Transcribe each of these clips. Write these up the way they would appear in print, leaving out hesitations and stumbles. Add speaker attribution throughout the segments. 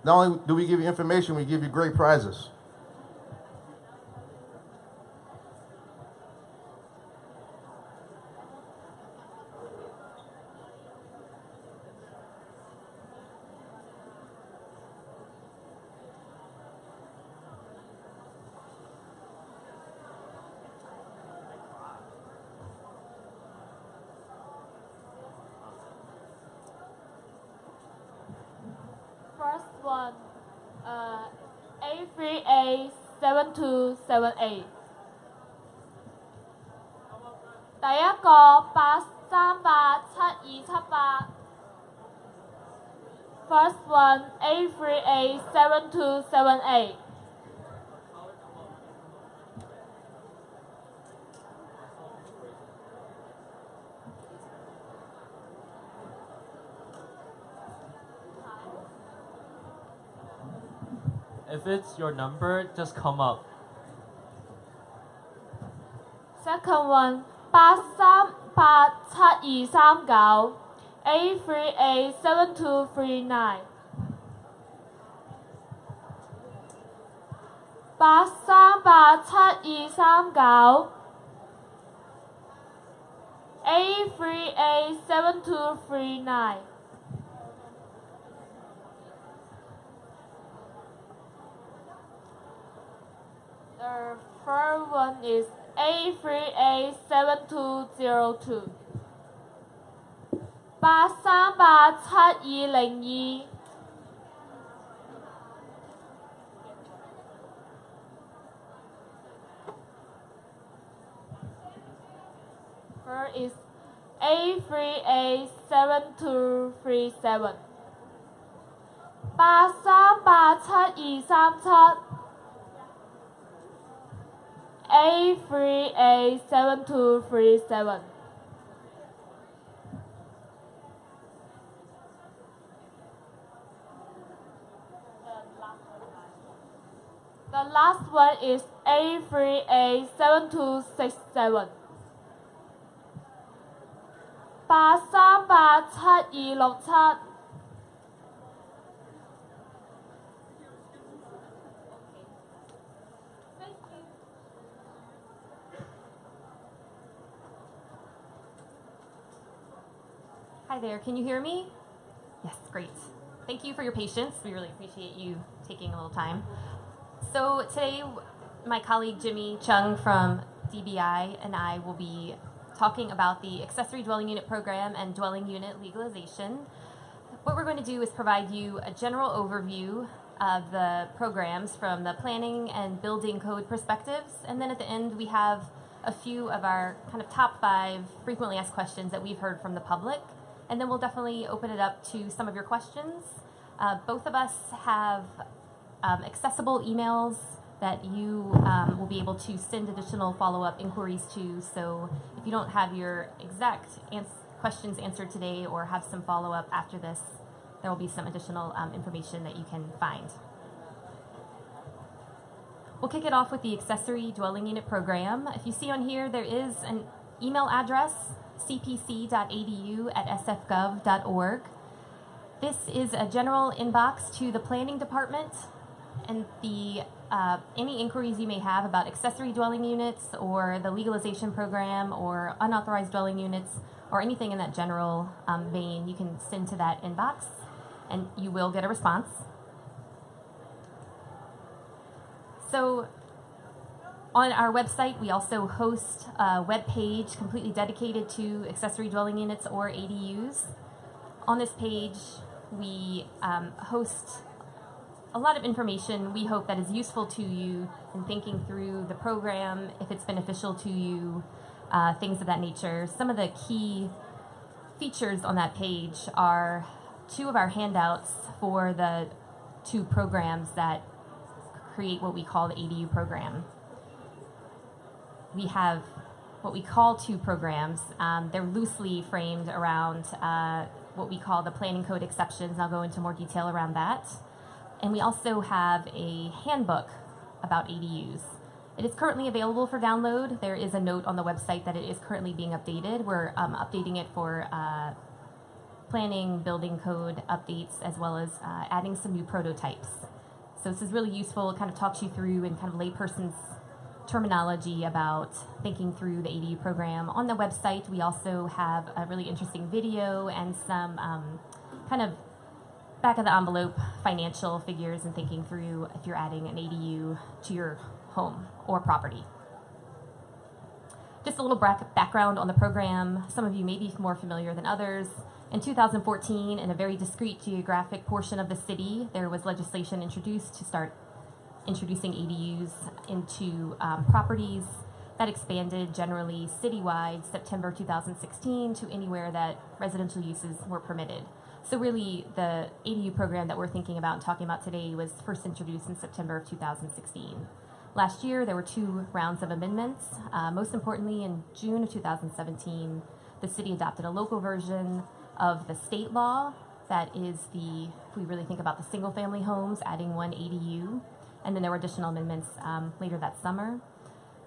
Speaker 1: Not only do we give you information, we give you great prizes.
Speaker 2: First one, A3A7278。第一個8387278。First one, A3A7278。If
Speaker 3: it's your number, just come up.
Speaker 2: Second one, 8387239。A3A7239。8387239。A3A7239。The third one is A3A7202。8387202。Third is A3A7237。8387237。A3A7237。The last one is A3A7267。8387267。Hi
Speaker 4: there, can you hear me? Yes, great. Thank you for your patience. We really appreciate you taking a little time. So today, my colleague Jimmy Chung from DBI and I will be talking about the Accessory Dwelling Unit Program and Dwelling Unit Legalization. What we're going to do is provide you a general overview of the programs from the planning and building code perspectives, and then at the end we have a few of our kind of top 5 frequently asked questions that we've heard from the public, and then we'll definitely open it up to some of your questions. Both of us have accessible emails that you will be able to send additional follow-up inquiries to, so if you don't have your exact questions answered today or have some follow-up after this, there will be some additional information that you can find. We'll kick it off with the Accessory Dwelling Unit Program. If you see on here, there is an email address, cpc.edu@sfgov.org. This is a general inbox to the planning department, and the any inquiries you may have about accessory dwelling units or the legalization program or unauthorized dwelling units or anything in that general vein, you can send to that inbox and you will get a response. So on our website, we also host a web page completely dedicated to accessory dwelling units or ADUs. On this page, we host a lot of information we hope that is useful to you in thinking through the program, if it's beneficial to you, things of that nature. Some of the key features on that page are 2 of our handouts for the 2 programs that create what we call the ADU program. We have what we call 2 programs. They're loosely framed around what we call the planning code exceptions. I'll go into more detail around that. And we also have a handbook about ADUs. It is currently available for download. There is a note on the website that it is currently being updated. We're updating it for planning, building code updates, as well as adding some new prototypes. So this is really useful. It kind of talks you through in kind of layperson's terminology about thinking through the ADU program. On the website, we also have a really interesting video and some kind of back of the envelope financial figures and thinking through if you're adding an ADU to your home or property. Just a little background on the program. Some of you may be more familiar than others. In 2014, in a very discrete geographic portion of the city, there was legislation introduced to start introducing ADUs into properties. That expanded generally citywide September 2016 to anywhere that residential uses were permitted. So really, the ADU program that we're thinking about and talking about today was first introduced in September of 2016. Last year, there were 2 rounds of amendments. Most importantly, in June of 2017, the city adopted a local version of the state law that is if we really think about the single-family homes, adding 1 ADU, and then there were additional amendments later that summer.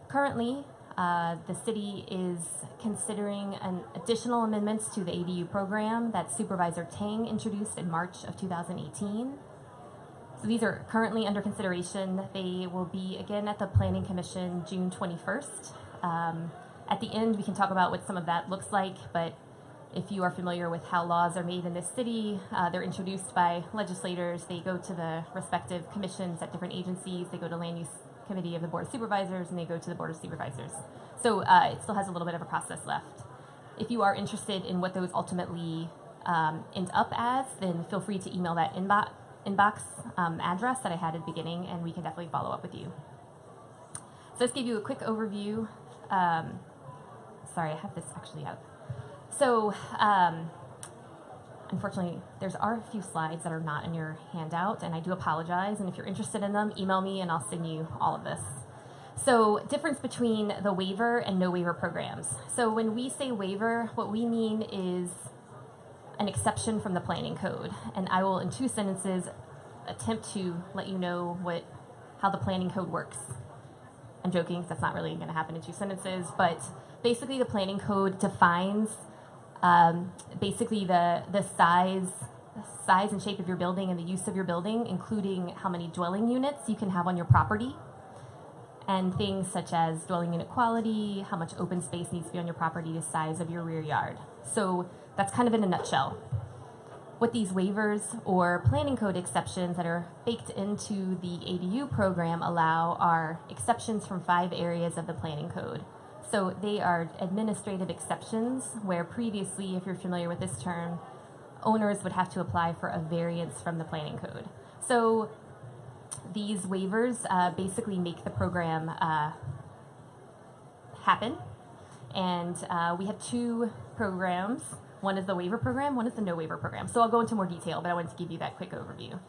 Speaker 4: Currently, the city is considering an additional amendments to the ADU program that Supervisor Tang introduced in March of 2018. So these are currently under consideration. They will be again at the Planning Commission June 21st. At the end, we can talk about what some of that looks like, but if you are familiar with how laws are made in this city, they're introduced by legislators. They go to the respective commissions at different agencies. They go to Land Use Committee of the Board of Supervisors, and they go to the Board of Supervisors. So it still has a little bit of a process left. If you are interested in what those ultimately end up as, then feel free to email that inbox address that I had at the beginning, and we can definitely follow up with you. So let's give you a quick overview. Sorry, I have this actually up. So unfortunately, there are a few slides that are not in your handout, and I do apologize. And if you're interested in them, email me, and I'll send you all of this. So difference between the waiver and no waiver programs. So when we say waiver, what we mean is an exception from the planning code. And I will, in 2 sentences, attempt to let you know how the planning code works. I'm joking, that's not really going to happen in 2 sentences, but basically the planning code defines basically the size and shape of your building and the use of your building, including how many dwelling units you can have on your property, and things such as dwelling unit quality, how much open space needs to be on your property, the size of your rear yard. So that's kind of in a nutshell. What these waivers or planning code exceptions that are baked into the ADU program allow are exceptions from 5 areas of the planning code. So they are administrative exceptions where previously, if you're familiar with this term, owners would have to apply for a variance from the planning code. So these waivers basically make the program happen. And we have 2 programs. One is the waiver program, one is the no waiver program. So I'll go into more detail, but I wanted to give you that quick overview.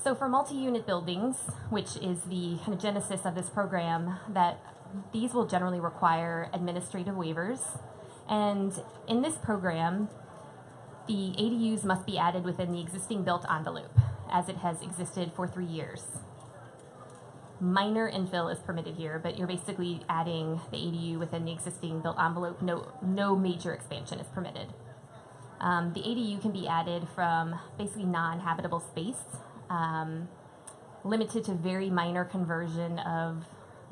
Speaker 4: So for multi-unit buildings, which is the kind of genesis of this program, that these will generally require administrative waivers. And in this program, the ADUs must be added within the existing built envelope, as it has existed for 3 years. Minor infill is permitted here, but you're basically adding the ADU within the existing built envelope. No major expansion is permitted. The ADU can be added from basically non-habitable space, limited to very minor conversion of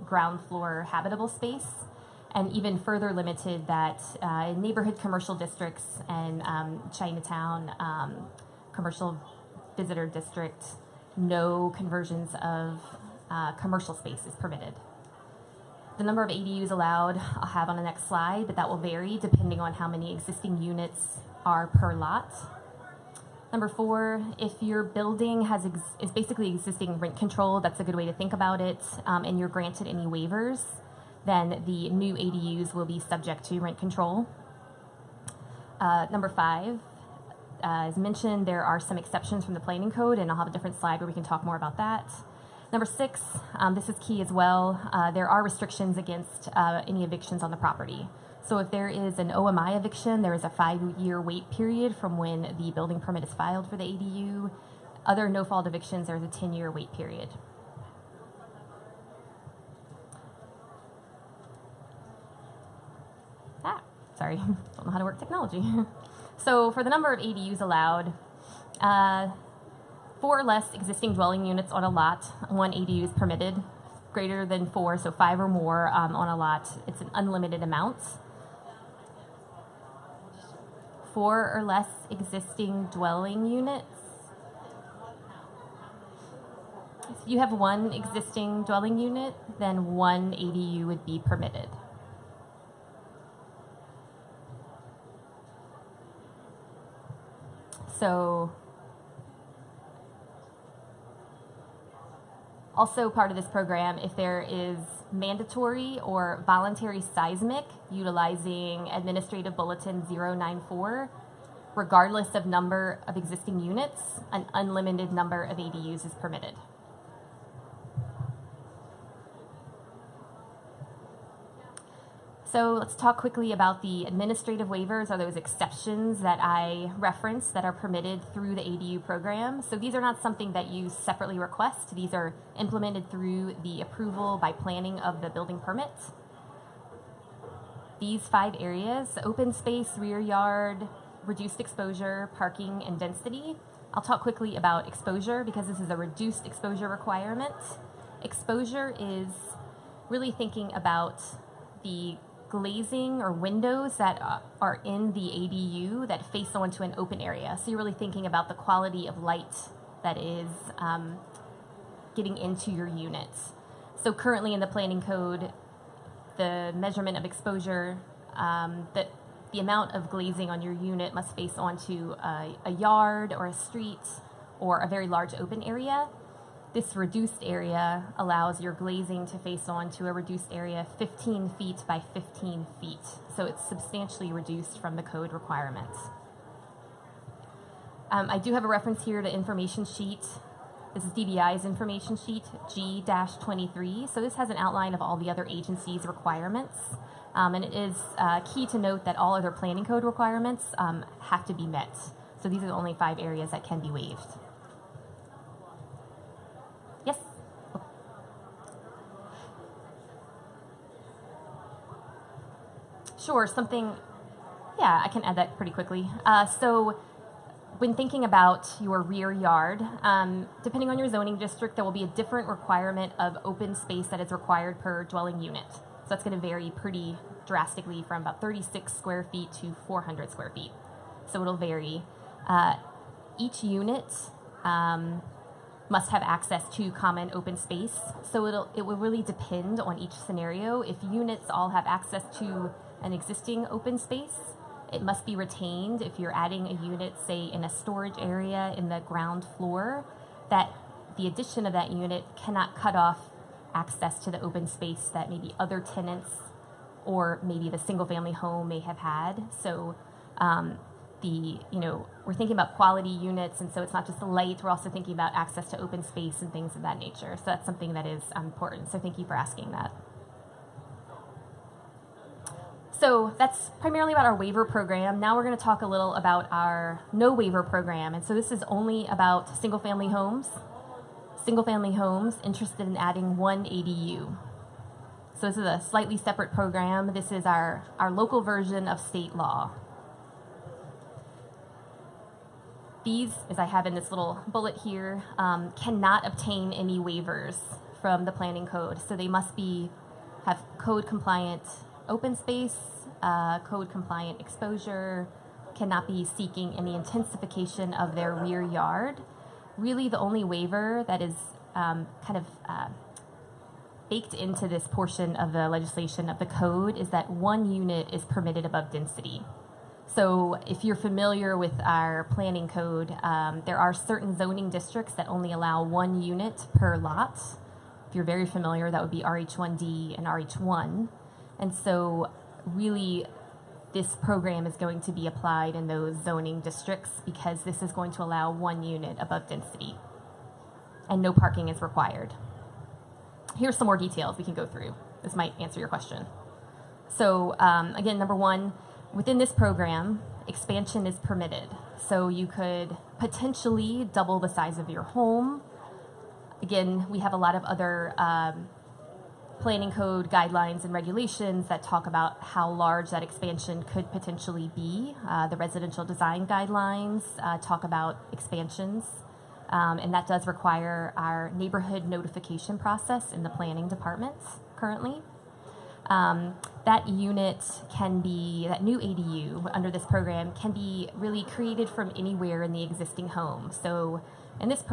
Speaker 4: ground floor habitable space, and even further limited that in neighborhood commercial districts and Chinatown commercial visitor district, no conversions of commercial space is permitted. The number of ADUs allowed I'll have on the next slide, but that will vary depending on how many existing units are per lot. Number 4, if your building is basically existing rent control, that's a good way to think about it, and you're granted any waivers, then the new ADUs will be subject to rent control. Number 5, as mentioned, there are some exceptions from the planning code, and I'll have a different slide where we can talk more about that. Number 6, this is key as well, there are restrictions against any evictions on the property. So if there is an OMI eviction, there is a 5-year wait period from when the building permit is filed for the ADU. Other no-fault evictions, there's a 10-year wait period. sorry, don't know how to work technology. So for the number of ADUs allowed, 4 or less existing dwelling units on a lot, 1 ADU is permitted. Greater than 4, so 5 or more on a lot, it's an unlimited amount. 4 or less existing dwelling units. If you have 1 existing dwelling unit, then 1 ADU would be permitted. So, also part of this program, if there is mandatory or voluntary seismic utilizing Administrative Bulletin 094, regardless of number of existing units, an unlimited number of ADUs is permitted. So let's talk quickly about the administrative waivers, or those exceptions that I referenced that are permitted through the ADU program. So these are not something that you separately request. These are implemented through the approval by planning of the building permit. These 5 areas: open space, rear yard, reduced exposure, parking, and density. I'll talk quickly about exposure because this is a reduced exposure requirement. Exposure is really thinking about the glazing or windows that are in the ADU that face onto an open area. So you're really thinking about the quality of light that is getting into your units. So currently in the planning code, the measurement of exposure, that the amount of glazing on your unit must face onto a yard or a street or a very large open area. This reduced area allows your glazing to face onto a reduced area 15 feet by 15 feet. So it's substantially reduced from the code requirements. I do have a reference here to information sheet. This is DBI's information sheet, G-23. So this has an outline of all the other agencies' requirements. And it is key to note that all other planning code requirements have to be met. So these are the only 5 areas that can be waived. Yes? Sure, yeah, I can add that pretty quickly. So when thinking about your rear yard, depending on your zoning district, there will be a different requirement of open space that is required per dwelling unit. So that's going to vary pretty drastically from about 36 square feet to 400 square feet. So it'll vary. Each unit must have access to common open space. So it will really depend on each scenario. If units all have access to an existing open space, it must be retained. If you're adding a unit, say in a storage area in the ground floor, that the addition of that unit cannot cut off access to the open space that maybe other tenants or maybe the single family home may have had. So we're thinking about quality units, and so it's not just the light, we're also thinking about access to open space and things of that nature. So that's something that is important. So thank you for asking that. So that's primarily about our waiver program. Now we're going to talk a little about our no waiver program. And so this is only about single family homes interested in adding 1 ADU. So this is a slightly separate program. This is our local version of state law. These, as I have in this little bullet here, cannot obtain any waivers from the planning code. So they must have code compliant open space, code compliant exposure, cannot be seeking any intensification of their rear yard. Really the only waiver that is baked into this portion of the legislation of the code is that 1 unit is permitted above density. So if you're familiar with our planning code, there are certain zoning districts that only allow 1 unit per lot. If you're very familiar, that would be RH1D and RH1. And so really this program is going to be applied in those zoning districts because this is going to allow 1 unit above density and no parking is required. Here's some more details we can go through. This might answer your question. So again, number 1, within this program, expansion is permitted. So you could potentially double the size of your home. Again, we have a lot of other planning code guidelines and regulations that talk about how large that expansion could potentially be. The residential design guidelines talk about expansions, and that does require our neighborhood notification process in the planning department currently. That unit can be, that new ADU under this program can be really created from anywhere in the existing home. So in this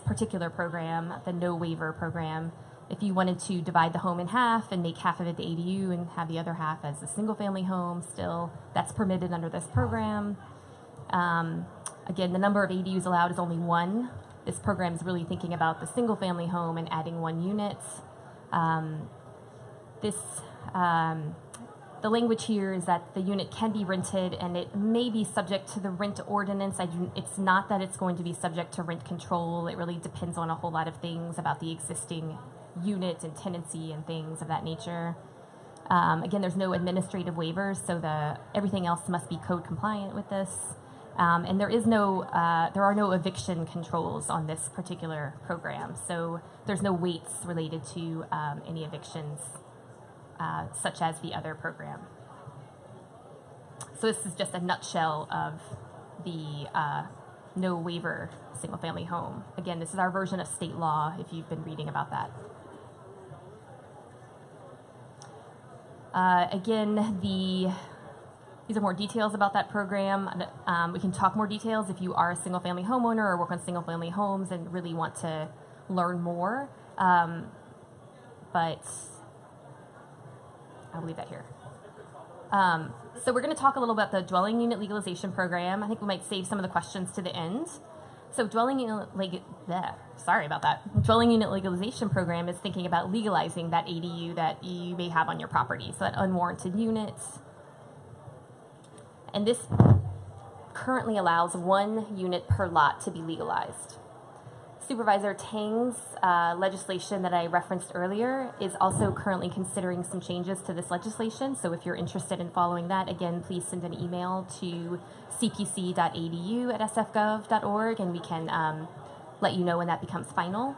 Speaker 4: particular program, the no waiver program, if you wanted to divide the home in half and make half of it the ADU and have the other half as a single family home still, that's permitted under this program. Again, the number of ADUs allowed is only one. This program is really thinking about the single family home and adding one unit. The language here is that the unit can be rented and it may be subject to the rent ordinance. It's not that it's going to be subject to rent control. It really depends on a whole lot of things about the existing unit and tenancy and things of that nature. Again, there's no administrative waivers, so everything else must be code compliant with this. And there are no eviction controls on this particular program, so there's no weights related to any evictions, such as the other program. So this is just a nutshell of the no waiver single family home. Again, this is our version of state law if you've been reading about that. Again, these are more details about that program. We can talk more details if you are a single family homeowner or work on single family homes and really want to learn more. But I'll leave that here. So we're going to talk a little about the dwelling unit legalization program. I think we might save some of the questions to the end. So dwelling unit legalization program is thinking about legalizing that ADU that you may have on your property, so that unwarranted unit. And this currently allows 1 unit per lot to be legalized. Supervisor Tang's legislation that I referenced earlier is also currently considering some changes to this legislation. So if you're interested in following that, again, please send an email to cpc.adu@sfgov.org and we can let you know when that becomes final.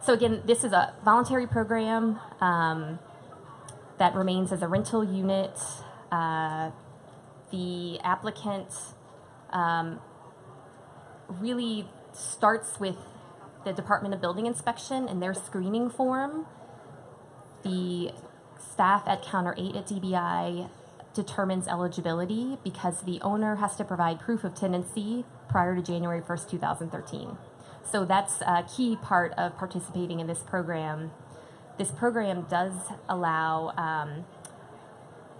Speaker 4: So again, this is a voluntary program that remains as a rental unit. The applicant really starts with the Department of Building Inspection and their screening form. The staff at Counter 8 at DBI determines eligibility because the owner has to provide proof of tenancy prior to January 1st, 2013. So that's a key part of participating in this program. This program does allow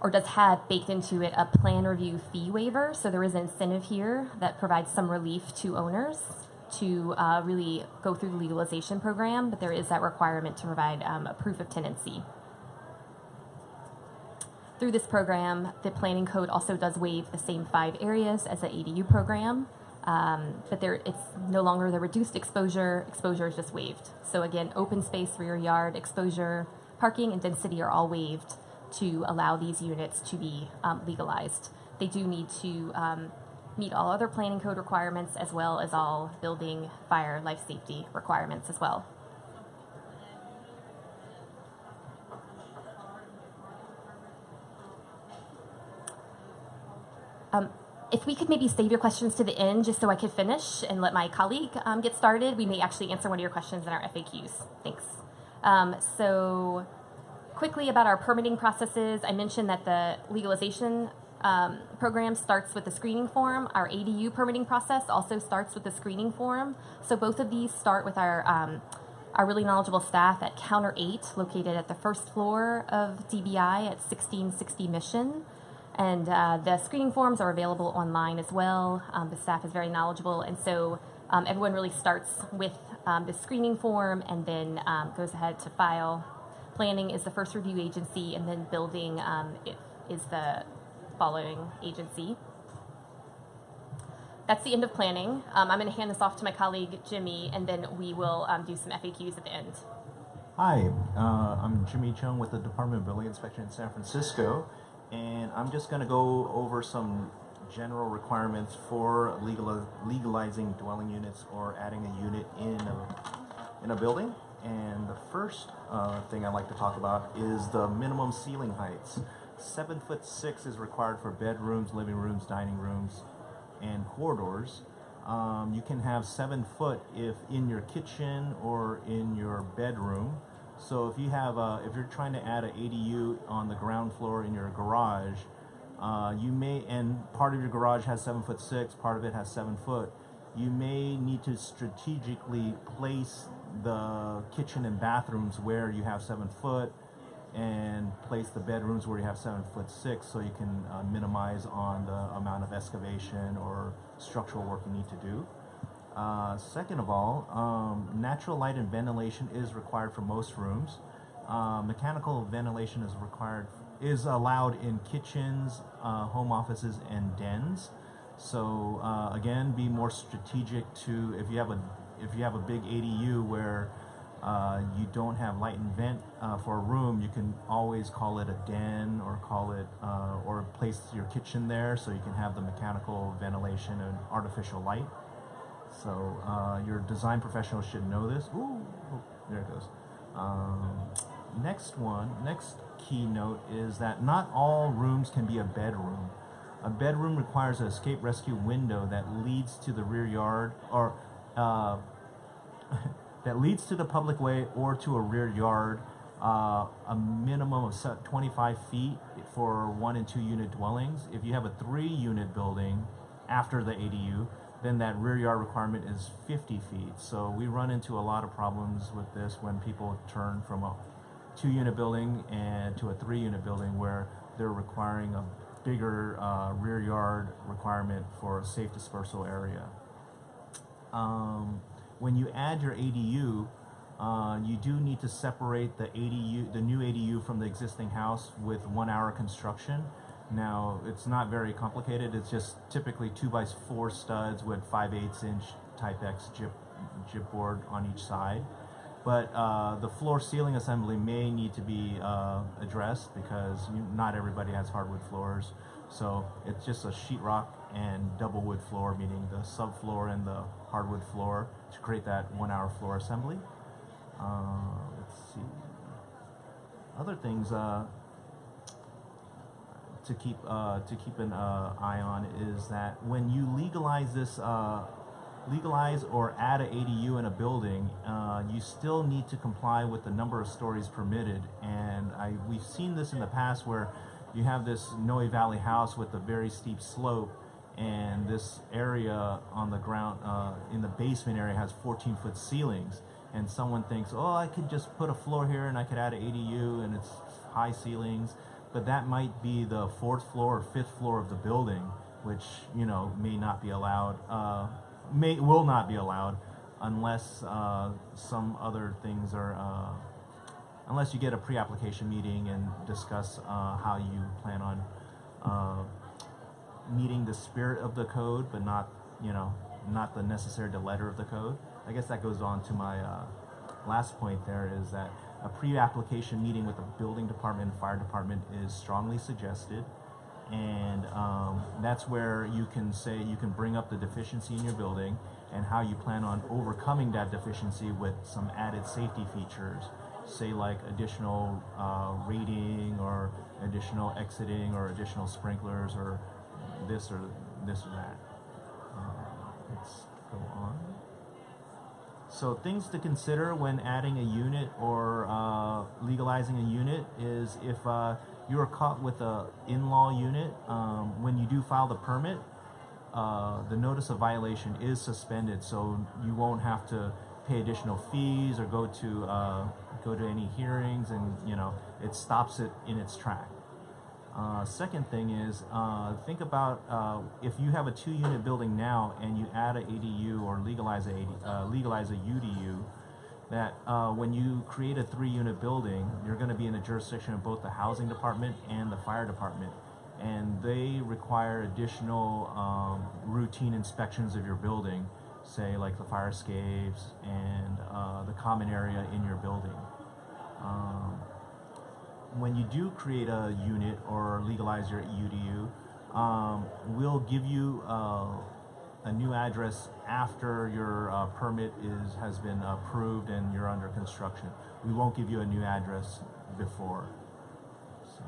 Speaker 4: or does have baked into it a plan review fee waiver. So there is an incentive here that provides some relief to owners to really go through the legalization program, but there is that requirement to provide a proof of tenancy. Through this program, the planning code also does waive the same 5 areas as the ADU program, but it's no longer the reduced exposure. Exposure is just waived. So again, open space, rear yard, exposure, parking, and density are all waived to allow these units to be legalized. They do need to meet all other planning code requirements as well as all building, fire, life safety requirements as well. If we could maybe save your questions to the end just so I could finish and let my colleague get started, we may actually answer one of your questions in our FAQs. Thanks. So quickly about our permitting processes, I mentioned that the legalization program starts with the screening form. Our ADU permitting process also starts with the screening form. So both of these start with our really knowledgeable staff at Counter 8, located at the first floor of DBI at 1660 Mission. And the screening forms are available online as well. The staff is very knowledgeable, and so everyone really starts with the screening form and then goes ahead to file. Planning is the first review agency, and then building is the following agency. That's the end of planning. I'm going to hand this off to my colleague Jimmy, and then we will do some FAQs at the end.
Speaker 5: Hi, I'm Jimmy Chung with the Department of Building Inspection in San Francisco, and I'm just going to go over some general requirements for legalizing dwelling units or adding a unit in a building. And the first thing I'd like to talk about is the minimum ceiling heights. 7'6" is required for bedrooms, living rooms, dining rooms, and corridors. You can have 7 foot if in your kitchen or in your bedroom. So if you have if you're trying to add an ADU on the ground floor in your garage, you may, and part of your garage has 7'6", part of it has 7 foot. You may need to strategically place the kitchen and bathrooms where you have 7 foot, and place the bedrooms where you have 7'6", so you can minimize on the amount of excavation or structural work you need to do. Second of all, natural light and ventilation is required for most rooms. Mechanical ventilation is allowed in kitchens, home offices, and dens. So again, be more strategic to if you have a big ADU where you don't have light and vent for a room, you can always call it a den or call it or place your kitchen there so you can have the mechanical ventilation and artificial light. So your design professionals should know this. Ooh, there it goes. Next key note is that not all rooms can be a bedroom. A bedroom requires an escape rescue window that leads to the rear yard or that leads to the public way or to a rear yard, a minimum of 25 feet for 1 and 2 unit dwellings. If you have a 3 unit building after the ADU, then that rear yard requirement is 50 feet. So we run into a lot of problems with this when people turn from a 2 unit building and to a 3 unit building where they're requiring a bigger rear yard requirement for a safe dispersal area. When you add your ADU, you do need to separate the new ADU from the existing house with 1 hour construction. Now, it's not very complicated. It's just typically 2x4 studs with 5/8 inch Type X jib board on each side. But the floor ceiling assembly may need to be addressed because not everybody has hardwood floors. So it's just a sheetrock and double wood floor, meaning the subfloor and the hardwood floor, to create that 1 hour floor assembly. Let's see. Other things to keep an eye on is that when you legalize or add an ADU in a building, you still need to comply with the number of stories permitted. And we've seen this in the past where you have this Noe Valley house with a very steep slope, and this area on the ground in the basement area has 14-foot ceilings, and someone thinks, oh, I could just put a floor here and I could add an ADU and it's high ceilings, but that might be the 4th floor or 5th floor of the building, which may not be allowed, will not be allowed unless some other things are unless you get a pre-application meeting and discuss how you plan on meeting the spirit of the code, but not the necessary the letter of the code. I guess that goes on to my last point there, is that a pre-application meeting with the building department and fire department is strongly suggested. And that's where you can bring up the deficiency in your building and how you plan on overcoming that deficiency with some added safety features, say like additional rating or additional exiting or additional sprinklers or this or that. Let's go on. So things to consider when adding a unit or legalizing a unit is if you are caught with a in-law unit, when you do file the permit, the notice of violation is suspended, so you won't have to pay additional fees or go to any hearings, and it stops it in its track. Second thing is, think about if you have a 2-unit building now and you add an ADU or legalize a UDU, that when you create a 3-unit building, you're going to be in the jurisdiction of both the housing department and the fire department, and they require additional routine inspections of your building, say like the fire escapes and the common area in your building. When you do create a unit or legalize your UDU, we'll give you a new address after your permit has been approved and you're under construction. We won't give you a new address before. So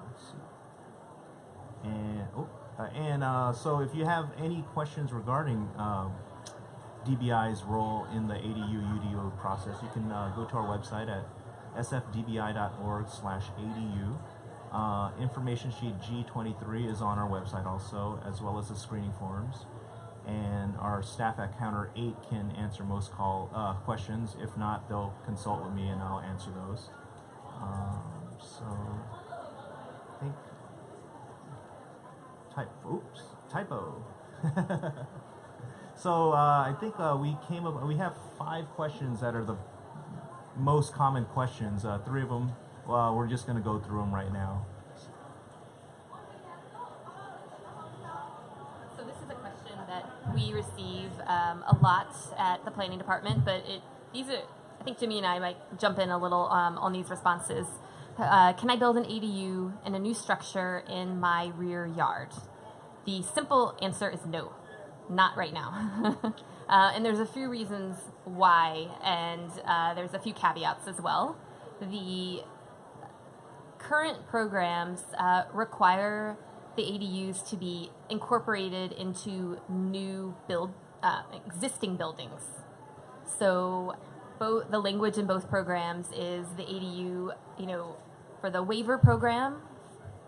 Speaker 5: let's see. So if you have any questions regarding DBI's role in the ADU UDO process, you can go to our website at sfdbi.org/ADU. Information sheet G23 is on our website also, as well as the screening forms. And our staff at Counter 8 can answer most questions. If not, they'll consult with me and I'll answer those. So I think typo. So I think we have 5 questions that are the most common questions. 3 of them, we're just going to go through them right now.
Speaker 4: So this is a question that we receive a lot at the planning department, but I think Jimmy and I might jump in a little on these responses. Can I build an ADU in a new structure in my rear yard? The simple answer is no, not right now. And there's a few reasons why, and there's a few caveats as well. The current programs require the ADUs to be incorporated into existing buildings. So the language in both programs is the ADU, for the waiver program,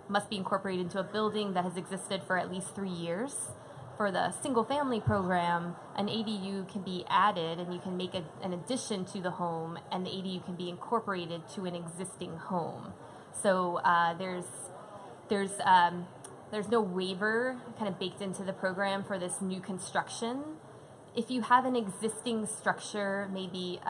Speaker 4: must be incorporated into a building that has existed for at least 3 years. For the single-family program, an ADU can be added, and you can make an addition to the home, and the ADU can be incorporated to an existing home. So there's no waiver kind of baked into the program for this new construction. If you have an existing structure, maybe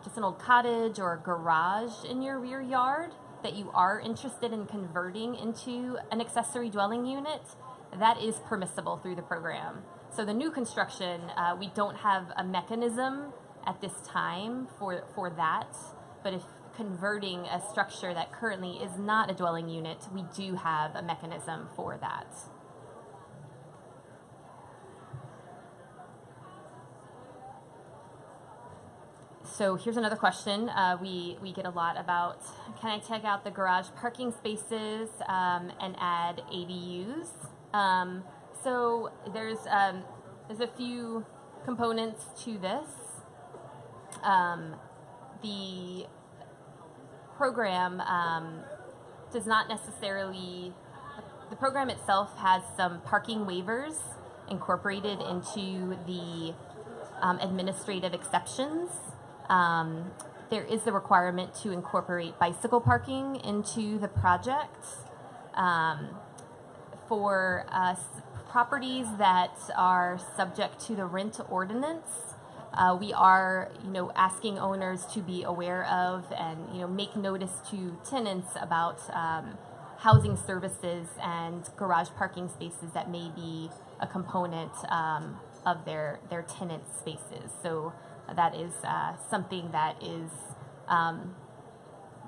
Speaker 4: just an old cottage or a garage in your rear yard that you are interested in converting into an accessory dwelling unit, that is permissible through the program. So the new construction, we don't have a mechanism at this time for that, but if converting a structure that currently is not a dwelling unit, we do have a mechanism for that. So here's another question we get a lot about: can I take out the garage parking spaces and add ADUs? So there's a few components to this. The program does not necessarily. The program itself has some parking waivers incorporated into the administrative exceptions. There is the requirement to incorporate bicycle parking into the project. For properties that are subject to the rent ordinance, we are, asking owners to be aware of and, make notice to tenants about housing services and garage parking spaces that may be a component of their tenant spaces. So that is something that is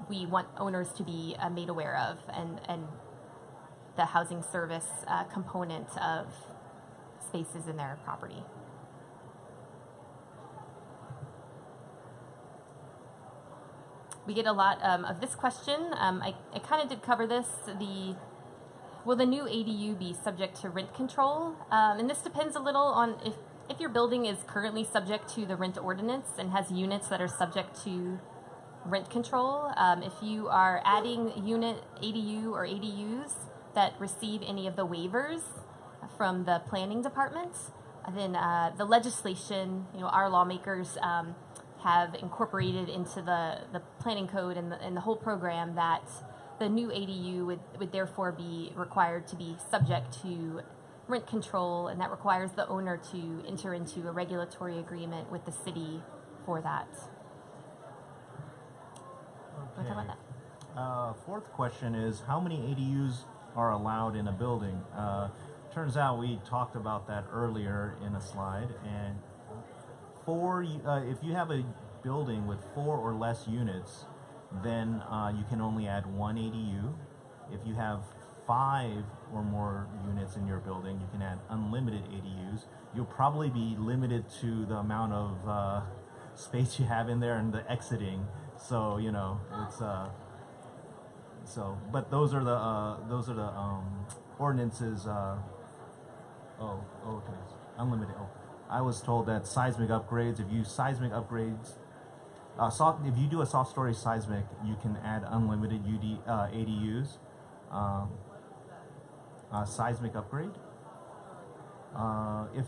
Speaker 4: we want owners to be made aware of, and the housing service component of spaces in their property. We get a lot of this question. I kind of did cover this. Will the new ADU be subject to rent control? And this depends a little on if your building is currently subject to the rent ordinance and has units that are subject to rent control. If you are adding unit ADU or ADUs that receive any of the waivers from the planning department, then the legislation, our lawmakers have incorporated into the planning code and the whole program that the new ADU would therefore be required to be subject to rent control, and that requires the owner to enter into a regulatory agreement with the city for that.
Speaker 5: Okay.
Speaker 4: Want to talk about that?
Speaker 5: Fourth question is, how many ADUs are allowed in a building? Turns out we talked about that earlier in a slide, and if you have a building with 4 or less units, then you can only add 1 ADU. If you have 5 or more units in your building, you can add unlimited ADUs. You'll probably be limited to the amount of space you have in there and the exiting. So you know it's but those are the ordinances. Okay, unlimited. Oh, I was told that seismic upgrades. If you seismic upgrades. If you do a soft story seismic, you can add unlimited ADUs. Seismic upgrade. If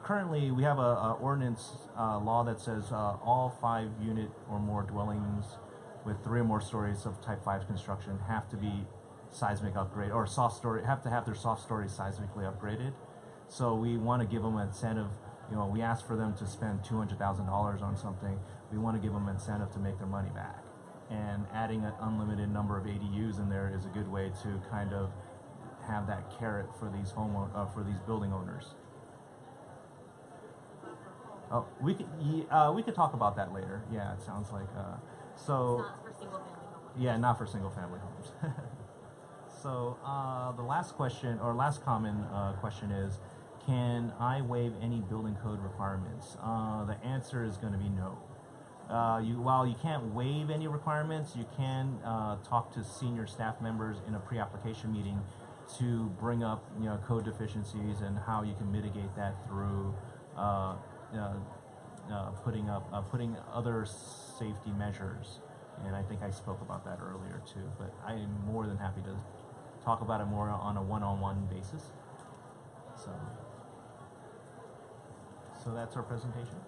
Speaker 5: currently we have a ordinance law that says all 5-unit or more dwellings with 3 or more stories of Type 5 construction have to be seismic upgrade or soft story have to have their soft story seismically upgraded. So we want to give them an incentive. You know, we ask for them to spend $200,000 on something. We want to give them an incentive to make their money back. And adding an unlimited number of ADUs in there is a good way to kind of have that carrot for these for these building owners. Oh, we could talk about that later. Yeah, it sounds like so.
Speaker 4: Not for single family homes.
Speaker 5: Yeah, not for single family homes. So the last question or last common question is, can I waive any building code requirements? The answer is going to be no. While you can't waive any requirements, you can talk to senior staff members in a pre-application meeting to bring up code deficiencies and how you can mitigate that through putting other safety measures. And I think I spoke about that earlier too. But I am more than happy to talk about it more on a one-on-one basis. So that's our presentation.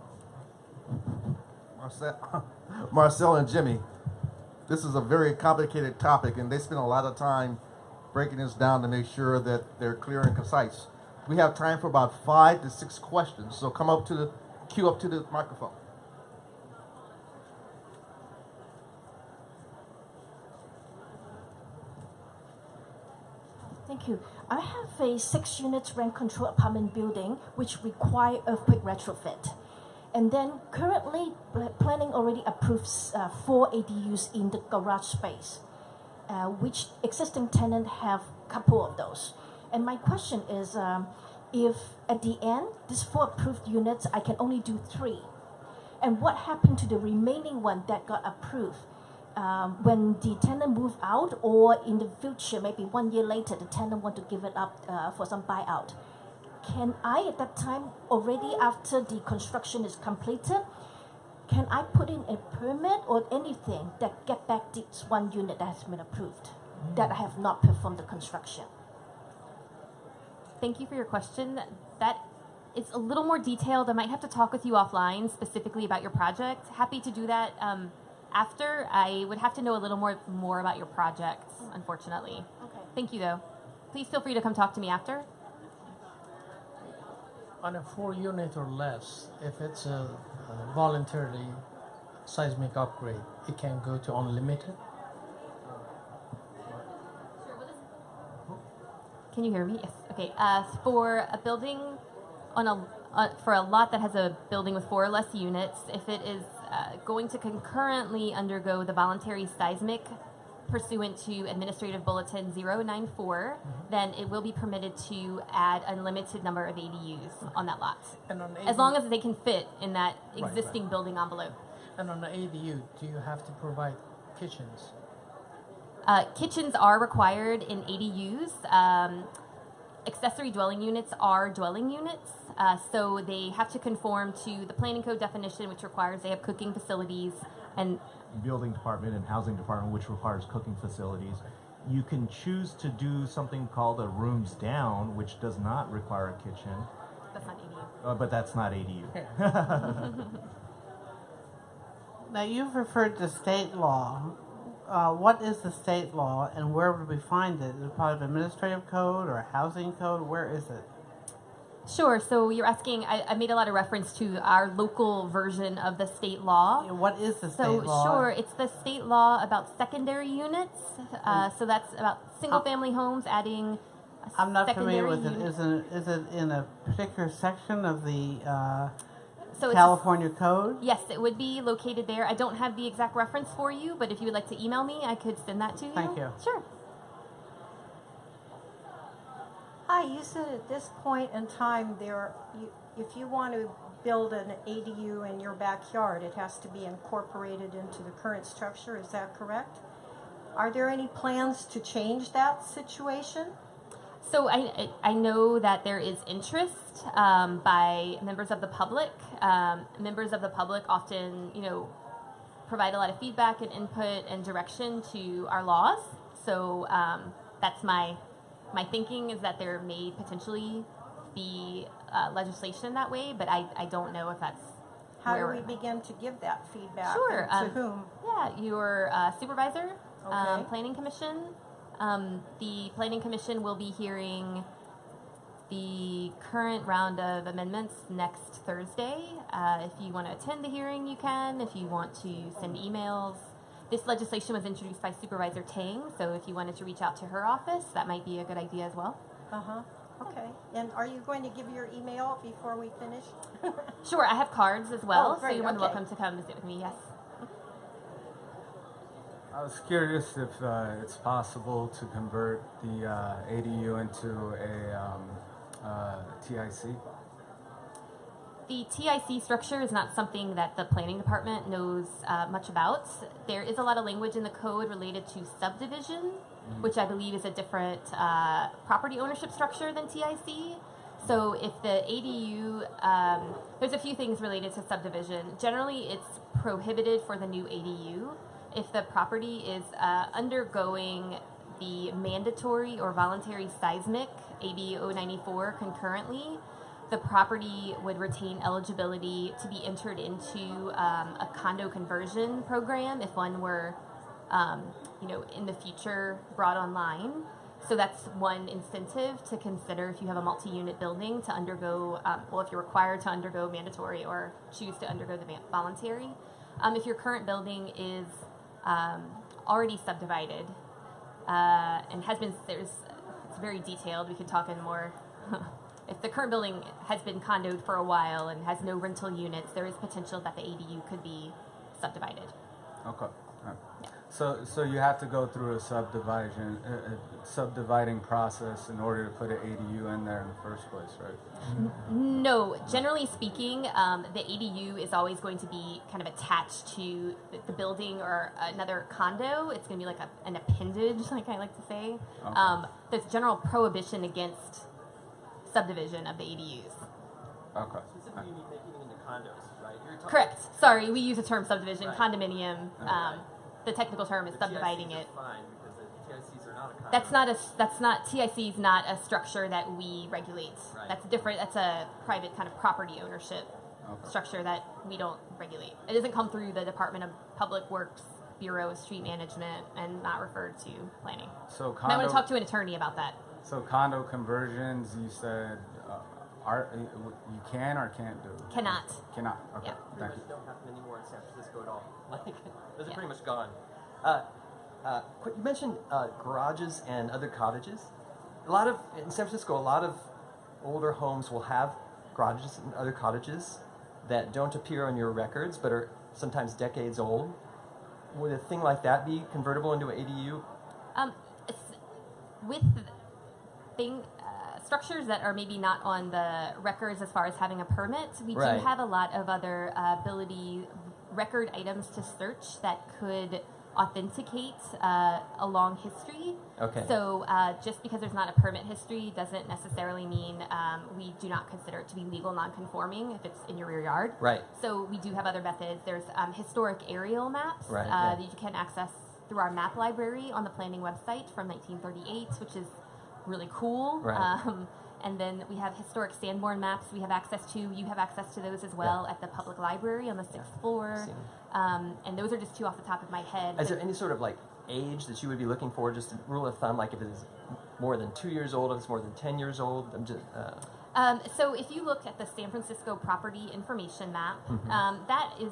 Speaker 1: Marcel and Jimmy, this is a very complicated topic, and they spend a lot of time breaking this down to make sure that they're clear and concise. We have time for about 5 to 6 questions, so queue up to the microphone.
Speaker 6: Thank you. I have a 6-unit rent-controlled apartment building which require earthquake retrofit. And then currently planning already approves 4 ADUs in the garage space, which existing tenant have a couple of those. And my question is, if at the end, these 4 approved units, I can only do 3. And what happened to the remaining one that got approved? When the tenant move out, or in the future, maybe 1 year later, the tenant want to give it up for some buyout. Can I, at that time, already after the construction is completed, can I put in a permit or anything that get back this 1 unit that has been approved, that I have not performed the construction?
Speaker 4: Thank you for your question. That is a little more detailed. I might have to talk with you offline specifically about your project. Happy to do that after. I would have to know a little more about your project, unfortunately.
Speaker 6: Okay.
Speaker 4: Thank you, though. Please feel free to come talk to me after.
Speaker 7: On a 4-unit or less, if it's a voluntarily seismic upgrade, it can go to unlimited.
Speaker 4: Can you hear me? Yes. Okay. For a building for a lot that has a building with 4 or less units, if it is going to concurrently undergo the voluntary seismic pursuant to Administrative Bulletin 094, then it will be permitted to add unlimited number of ADUs on that lot,
Speaker 7: And on
Speaker 4: as long as they can fit in that existing
Speaker 7: right.
Speaker 4: building envelope.
Speaker 7: And on the ADU, do you have to provide kitchens?
Speaker 4: Kitchens are required in ADUs. Accessory dwelling units are dwelling units, so they have to conform to the planning code definition, which requires they have cooking facilities and
Speaker 5: Building department and housing department, which requires cooking facilities. You can choose to do something called a rooms down, which does not require a kitchen,
Speaker 4: that's not ADU.
Speaker 5: but that's not ADU.
Speaker 8: Now, you've referred to state law. What is the state law, and where would we find it? Is it part of administrative code or housing code? Where is it?
Speaker 4: Sure. So you're asking. I made a lot of reference to our local version of the state law.
Speaker 8: What is the state
Speaker 4: So
Speaker 8: law?
Speaker 4: sure, it's the state law about secondary units. So that's about single-family homes adding.
Speaker 8: I'm not familiar
Speaker 4: secondary
Speaker 8: with it.
Speaker 4: unit.
Speaker 8: Is it in a particular section of the
Speaker 4: So it's
Speaker 8: California Code?
Speaker 4: Yes, it would be located there. I don't have the exact reference for you, but if you would like to email me, I could send that to you.
Speaker 8: Thank you.
Speaker 4: Sure.
Speaker 9: Hi, you said at this point in time if you want to build an ADU in your backyard, it has to be incorporated into the current structure. Is that correct? Are there any plans to change that situation?
Speaker 4: So I know that there is interest by members of the public. Members of the public often, provide a lot of feedback and input and direction to our laws. So that's my thinking, is that there may potentially be legislation that way, but I don't know if that's
Speaker 9: How do we begin to give that feedback?
Speaker 4: Sure.
Speaker 9: And to whom?
Speaker 4: Yeah, your supervisor,
Speaker 9: Okay.
Speaker 4: planning commission. The planning commission will be hearing the current round of amendments next Thursday. If you want to attend the hearing, you can. If you want to send emails. This legislation was introduced by Supervisor Tang, so if you wanted to reach out to her office, that might be a good idea as well.
Speaker 9: Uh-huh. Okay. And are you going to give your email before we finish?
Speaker 4: Sure, I have cards as well,
Speaker 9: Oh, great,
Speaker 4: so you're more than
Speaker 9: okay.
Speaker 4: welcome to come visit with me, yes.
Speaker 10: I was curious if it's possible to convert the ADU into a TIC.
Speaker 4: The TIC structure is not something that the planning department knows much about. There is a lot of language in the code related to subdivision, which I believe is a different property ownership structure than TIC. So if the ADU, there's a few things related to subdivision. Generally, it's prohibited for the new ADU if the property is undergoing the mandatory or voluntary seismic, AB 094, concurrently. The property would retain eligibility to be entered into a condo conversion program if one were, in the future brought online. So that's one incentive to consider if you have a multi-unit building to undergo, if you're required to undergo mandatory or choose to undergo the voluntary. If your current building is already subdivided and has been, it's very detailed, we could talk in more. If the current building has been condoed for a while and has no rental units, there is potential that the ADU could be subdivided.
Speaker 10: Okay. So you have to go through a subdividing process in order to put an ADU in there in the first place, right?
Speaker 4: No, generally speaking, the ADU is always going to be kind of attached to the building or another condo. It's going to be like an appendage, like I like to say.
Speaker 10: Okay.
Speaker 4: There's general prohibition against subdivision of the ADUs.
Speaker 10: Okay.
Speaker 3: Specifically, you mean making it into condos, right? You're talking
Speaker 4: Correct. Sorry, we use the term subdivision,
Speaker 3: Right.
Speaker 4: condominium. The technical term is
Speaker 3: The
Speaker 4: subdividing
Speaker 3: TICs
Speaker 4: it.
Speaker 3: are fine because the TICs are not a condo.
Speaker 4: TIC is not a structure that we regulate.
Speaker 3: Right.
Speaker 4: That's different. That's a private kind of property ownership structure that we don't regulate. It doesn't come through the Department of Public Works Bureau of Street Management and not referred to planning.
Speaker 10: So
Speaker 4: And I want to talk to an attorney about that.
Speaker 10: So condo conversions, you said, you can or can't do?
Speaker 4: Cannot.
Speaker 10: Cannot. Okay.
Speaker 4: Yeah.
Speaker 10: Thank
Speaker 3: Pretty
Speaker 10: you.
Speaker 3: much don't happen anymore in San Francisco at all. Like, those are
Speaker 4: Yeah.
Speaker 3: pretty much gone. You mentioned garages and other cottages. In San Francisco, a lot of older homes will have garages and other cottages that don't appear on your records, but are sometimes decades old. Would a thing like that be convertible into an ADU?
Speaker 4: With structures that are maybe not on the records as far as having a permit, we
Speaker 3: Right.
Speaker 4: do have a lot of other record items to search that could authenticate a long history.
Speaker 3: Okay.
Speaker 4: So just because there's not a permit history doesn't necessarily mean we do not consider it to be legal non-conforming if it's in your rear yard.
Speaker 3: Right.
Speaker 4: So we do have other methods. There's historic aerial maps
Speaker 3: Right, yeah.
Speaker 4: that you can access through our map library on the planning website from 1938, which is really cool.
Speaker 3: Right.
Speaker 4: And then we have historic Sanborn maps we have access to. You have access to those as well at the public library on the 6th floor. And those are just two off the top of my head.
Speaker 11: Is there any sort of like age that you would be looking for? Just a rule of thumb, like if it's more than 2 years old, if it's more than 10 years old? I'm just.
Speaker 4: So if you look at the San Francisco property information map, that is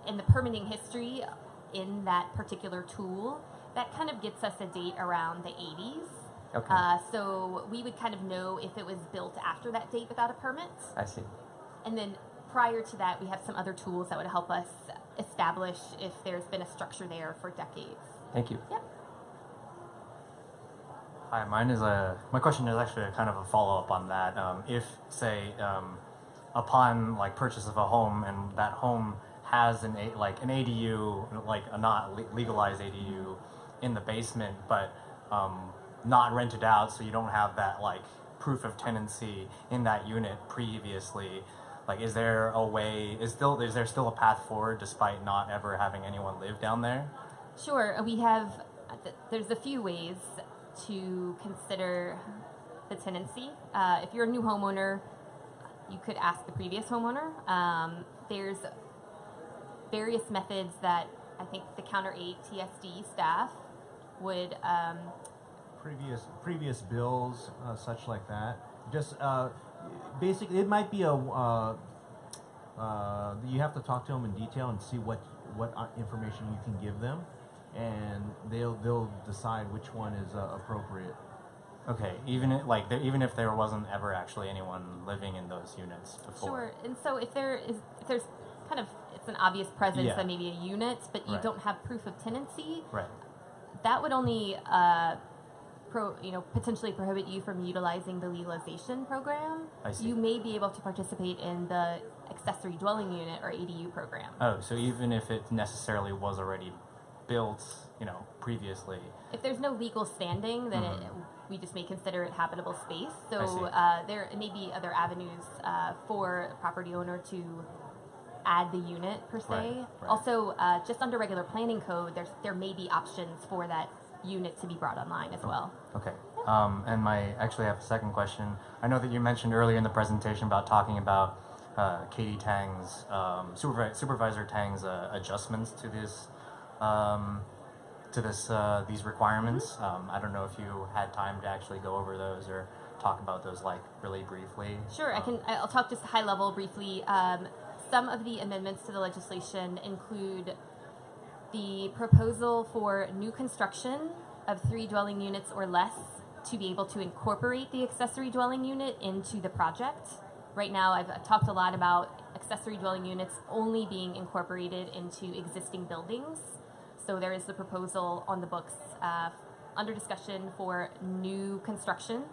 Speaker 4: in the permitting history in that particular tool. That kind of gets us a date around the 80s.
Speaker 11: Okay.
Speaker 4: So we would kind of know if it was built after that date without a permit.
Speaker 11: I see.
Speaker 4: And then prior to that, we have some other tools that would help us establish if there's been a structure there for decades.
Speaker 11: Thank you.
Speaker 4: Yep.
Speaker 12: Hi, mine is my question is actually a kind of a follow-up on that. If, say, upon like purchase of a home and that home has an ADU, like a not legalized ADU in the basement, but not rented out, so you don't have that like proof of tenancy in that unit previously. Like, is there a way? Is there still a path forward despite not ever having anyone live down there?
Speaker 4: Sure, we have, there's a few ways to consider the tenancy. If you're a new homeowner, you could ask the previous homeowner. There's various methods that I think the Counter 8 TSD staff would
Speaker 5: Previous bills, such like that. Just basically, it might be a you have to talk to them in detail and see what information you can give them, and they'll decide which one is appropriate.
Speaker 12: Okay, even if there wasn't ever actually anyone living in those units before.
Speaker 4: Sure, and so if there's kind of, it's an obvious presence,
Speaker 12: Yeah.
Speaker 4: that maybe a unit, but you
Speaker 12: Right.
Speaker 4: don't have proof of tenancy,
Speaker 12: Right.
Speaker 4: that would only potentially prohibit you from utilizing the legalization program.
Speaker 12: I see.
Speaker 4: You may be able to participate in the accessory dwelling unit or ADU program.
Speaker 12: Oh, so even if it necessarily was already built, previously.
Speaker 4: If there's no legal standing, then
Speaker 12: Mhm.
Speaker 4: we just may consider it habitable space.
Speaker 12: I
Speaker 4: So
Speaker 12: see.
Speaker 4: there may be other avenues for a property owner to add the unit per se.
Speaker 12: Right, right.
Speaker 4: Also, just under regular planning code, there may be options for that unit to be brought online as well.
Speaker 12: Okay. And I actually have a second question. I know that you mentioned earlier in the presentation about talking about Katie Tang's, Supervisor Tang's adjustments to this, these requirements. I don't know if you had time to actually go over those or talk about those like really briefly.
Speaker 4: Sure, I'll talk just high level briefly. Some of the amendments to the legislation include the proposal for new construction of 3 dwelling units or less to be able to incorporate the accessory dwelling unit into the project. Right now, I've talked a lot about accessory dwelling units only being incorporated into existing buildings. So there is the proposal on the books under discussion for new construction,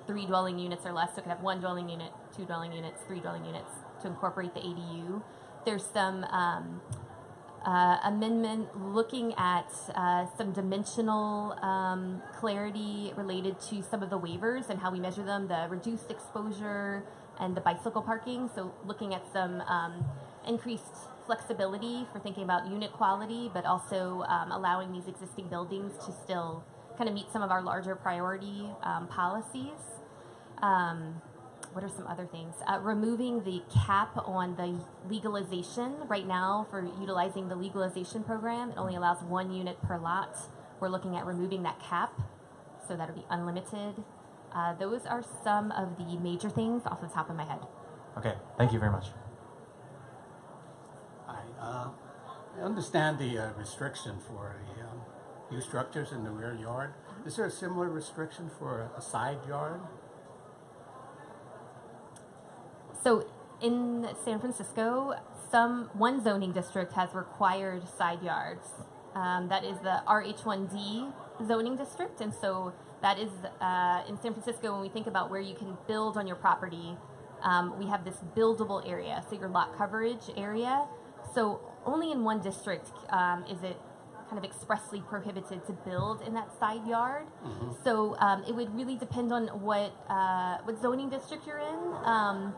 Speaker 4: 3 dwelling units or less. So it could have 1 dwelling unit, 2 dwelling units, 3 dwelling units to incorporate the ADU. There's some amendment looking at some dimensional clarity related to some of the waivers and how we measure them, the reduced exposure and the bicycle parking. So looking at some increased flexibility for thinking about unit quality, but also allowing these existing buildings to still kind of meet some of our larger priority policies. What are some other things? Removing the cap on the legalization. Right now, for utilizing the legalization program, it only allows 1 unit per lot. We're looking at removing that cap, so that'll be unlimited. Those are some of the major things off the top of my head.
Speaker 12: Okay, thank you very much.
Speaker 13: I understand the restriction for new structures in the rear yard. Is there a similar restriction for a side yard?
Speaker 4: So in San Francisco, one zoning district has required side yards. That is the RH1D zoning district, and so that is in San Francisco. When we think about where you can build on your property, we have this buildable area, so your lot coverage area. So only in one district is it kind of expressly prohibited to build in that side yard.
Speaker 13: Mm-hmm.
Speaker 4: So it would really depend on what zoning district you're in.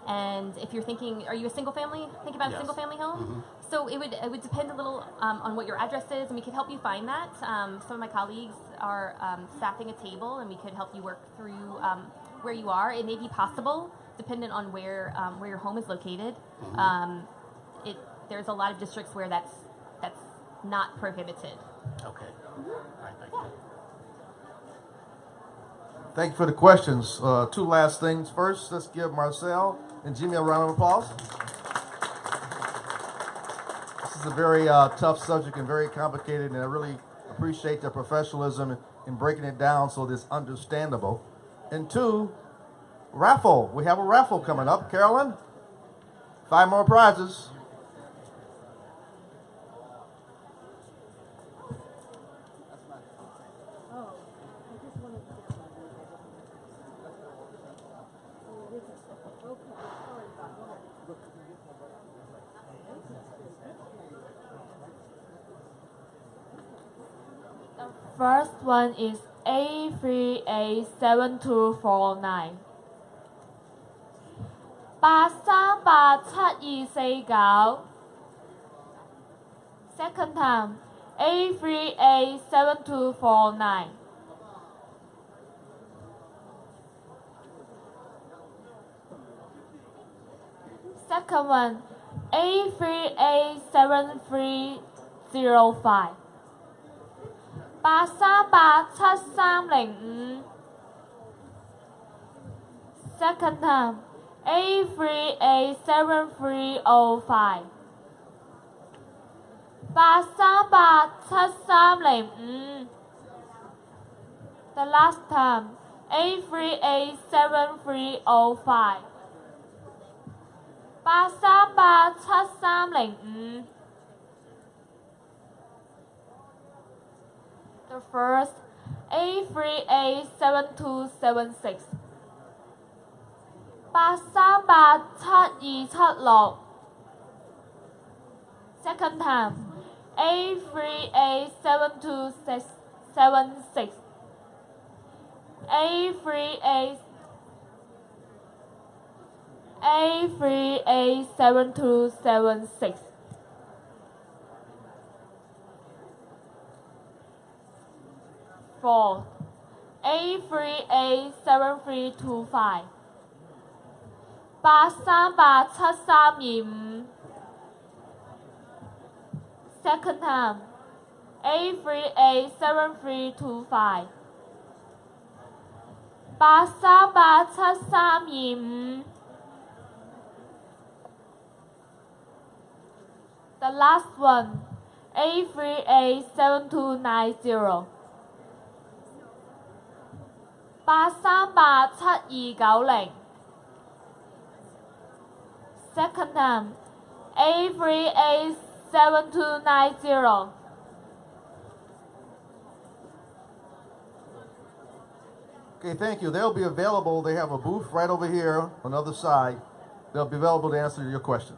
Speaker 4: And if you're thinking, are you a single family? Think about
Speaker 13: Yes.
Speaker 4: a single family home.
Speaker 13: Mm-hmm.
Speaker 4: So it would depend a little on what your address is, and we could help you find that. Some of my colleagues are staffing a table, and we could help you work through where you are. It may be possible, dependent on where your home is located.
Speaker 13: Mm-hmm.
Speaker 4: There's a lot of districts where that's not prohibited.
Speaker 13: Okay. All right, thank you.
Speaker 1: Thank you for the questions. 2 last things. First, let's give Marcel and Jimmy a round of applause. This is a very tough subject and very complicated, and I really appreciate their professionalism in breaking it down so that it's understandable. And 2, raffle. We have a raffle coming up. Carolyn, 5 more prizes.
Speaker 2: First one is A3A7249 838729. Second time A3A7249. Second one A3A7305. 838705. Second time A3A7305. 838705. The last time A3A7305. 838705. The first A3A7276. 838726. Second time A3A7276. A3A7276. Fourth A3A7325. 838725. Second time A3A7325. 838725. The last one A3A7290. 83877290. Second time A3A7290.
Speaker 1: Okay, thank you. They'll be available. They have a booth right over here on the other side. They'll be available to answer your questions.